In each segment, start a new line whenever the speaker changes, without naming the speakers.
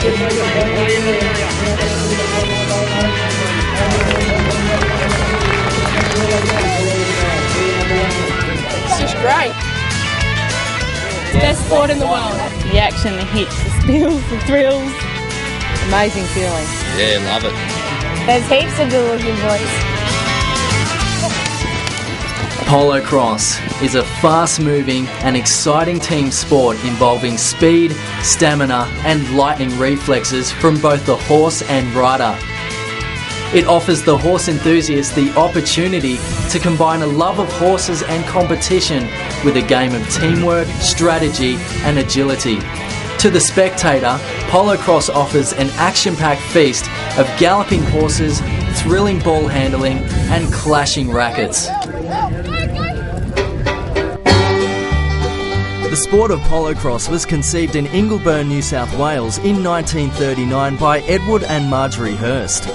It's just great. It's the best sport in the world.
The action, the hits, the spills, the thrills. Amazing feeling.
Yeah, love it.
There's heaps of good-looking boys.
Polocrosse is a fast-moving and exciting team sport involving speed, stamina and lightning reflexes from both the horse and rider. It offers the horse enthusiast the opportunity to combine a love of horses and competition with a game of teamwork, strategy and agility. To the spectator, Polocrosse offers an action-packed feast of galloping horses, thrilling ball handling and clashing rackets. The sport of Polocrosse was conceived in Ingleburn, New South Wales in 1939 by Edward and Marjorie Hurst.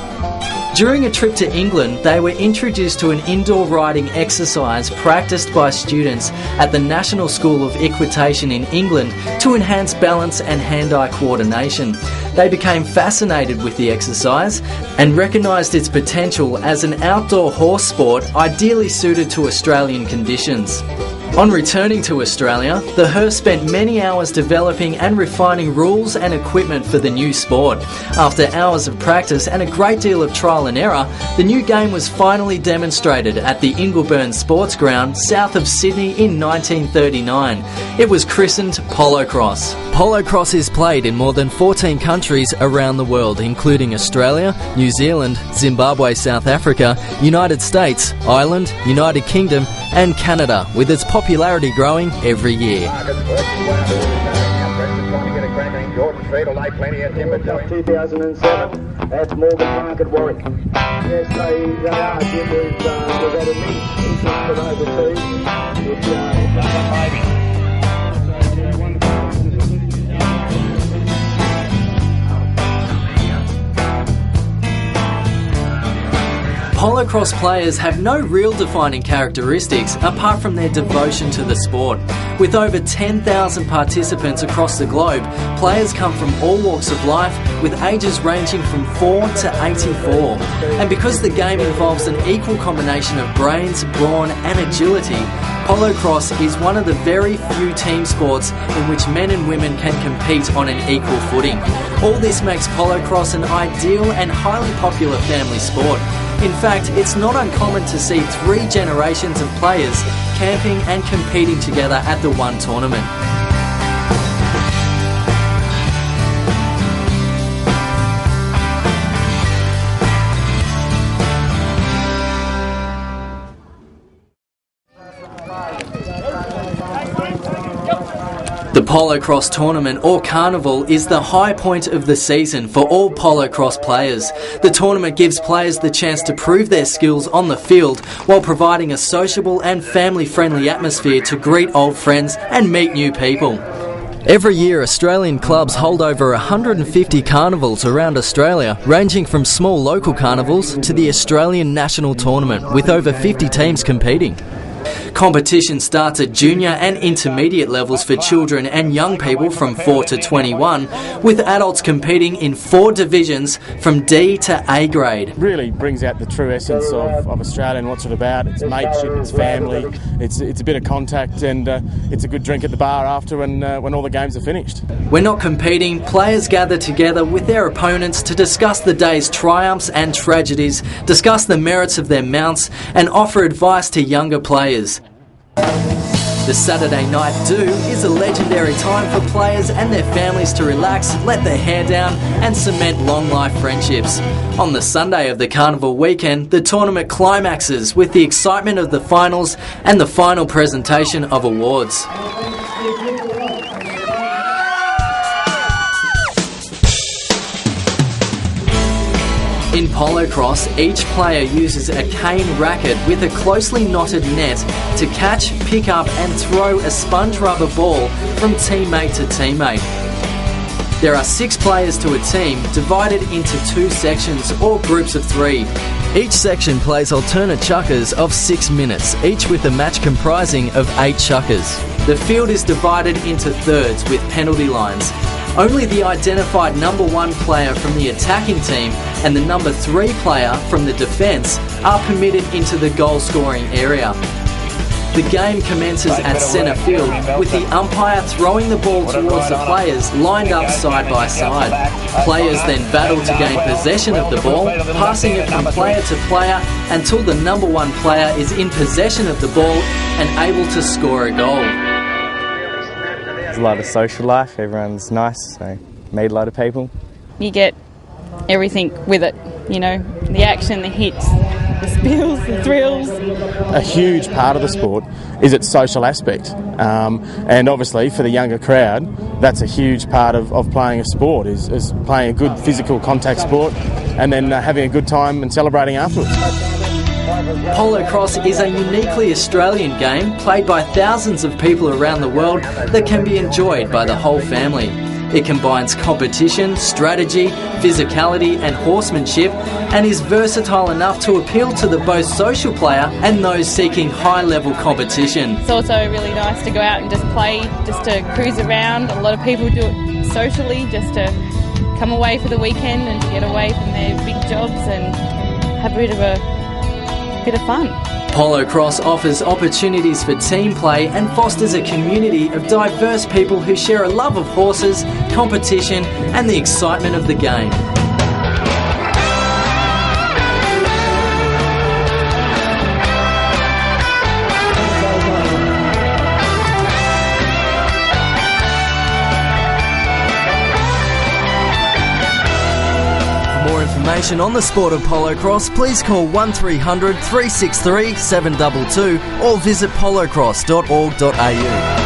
During a trip to England, they were introduced to an indoor riding exercise practiced by students at the National School of Equitation in England to enhance balance and hand-eye coordination. They became fascinated with the exercise and recognised its potential as an outdoor horse sport ideally suited to Australian conditions. On returning to Australia, the Hurst spent many hours developing and refining rules and equipment for the new sport. After hours of practice and a great deal of trial and error, the new game was finally demonstrated at the Ingleburn Sports Ground south of Sydney in 1939. It was christened Polocrosse. Polocrosse is played in more than 14 countries around the world, including Australia, New Zealand, Zimbabwe, South Africa, United States, Ireland, United Kingdom and Canada, with its popularity growing every year.
2007, that's Morgan Park at Warwick. Yes, they are. Jim was at an interest from overseas.
Polocrosse players have no real defining characteristics apart from their devotion to the sport. With over 10,000 participants across the globe, players come from all walks of life with ages ranging from 4 to 84. And because the game involves an equal combination of brains, brawn and agility, Polocrosse is one of the very few team sports in which men and women can compete on an equal footing. All this makes Polocrosse an ideal and highly popular family sport. In fact, it's not uncommon to see 3 generations of players camping and competing together at the one tournament. The Polocrosse tournament or carnival is the high point of the season for all Polocrosse players. The tournament gives players the chance to prove their skills on the field while providing a sociable and family-friendly atmosphere to greet old friends and meet new people. Every year, Australian clubs hold over 150 carnivals around Australia, ranging from small local carnivals to the Australian National Tournament, with over 50 teams competing. Competition starts at junior and intermediate levels for children and young people from 4 to 21, with adults competing in 4 divisions from D to A grade.
Really brings out the true essence of Australia and what's it about. It's mateship, it's family, it's a bit of contact and it's a good drink at the bar after when all the games are finished.
When not competing, players gather together with their opponents to discuss the day's triumphs and tragedies, discuss the merits of their mounts and offer advice to younger players. The Saturday night do is a legendary time for players and their families to relax, let their hair down and cement long life friendships. On the Sunday of the carnival weekend, the tournament climaxes with the excitement of the finals and the final presentation of awards. In Polocrosse, each player uses a cane racket with a closely knotted net to catch, pick up and throw a sponge rubber ball from teammate to teammate. There are 6 players to a team, divided into 2 sections or groups of 3. Each section plays alternate chukkers of 6 minutes, each with a match comprising of 8 chukkers. The field is divided into thirds with penalty lines. Only the identified number 1 player from the attacking team and the number 3 player from the defence are permitted into the goal-scoring area. The game commences at centre field, with the umpire throwing the ball towards the players lined up side by side. Players then battle to gain possession of the ball, passing it from player to player until the number 1 player is in possession of the ball and able to score a goal.
There's a lot of social life, everyone's nice, so meet a lot of people.
You get everything with it, you know, the action, the hits, the spills, the thrills.
A huge part of the sport is its social aspect, and obviously for the younger crowd, that's a huge part of playing a sport, is playing a good physical contact sport and then having a good time and celebrating afterwards.
Polocrosse is a uniquely Australian game played by thousands of people around the world that can be enjoyed by the whole family. It combines competition, strategy, physicality and horsemanship, and is versatile enough to appeal to the both social player and those seeking high-level competition.
It's also really nice to go out and just play, just to cruise around. A lot of people do it socially, just to come away for the weekend and to get away from their big jobs and have a bit of fun.
Polocrosse offers opportunities for team play and fosters a community of diverse people who share a love of horses, competition and the excitement of the game. For more information on the sport of polocrosse, please call 1300 363 722 or visit polocrosse.org.au.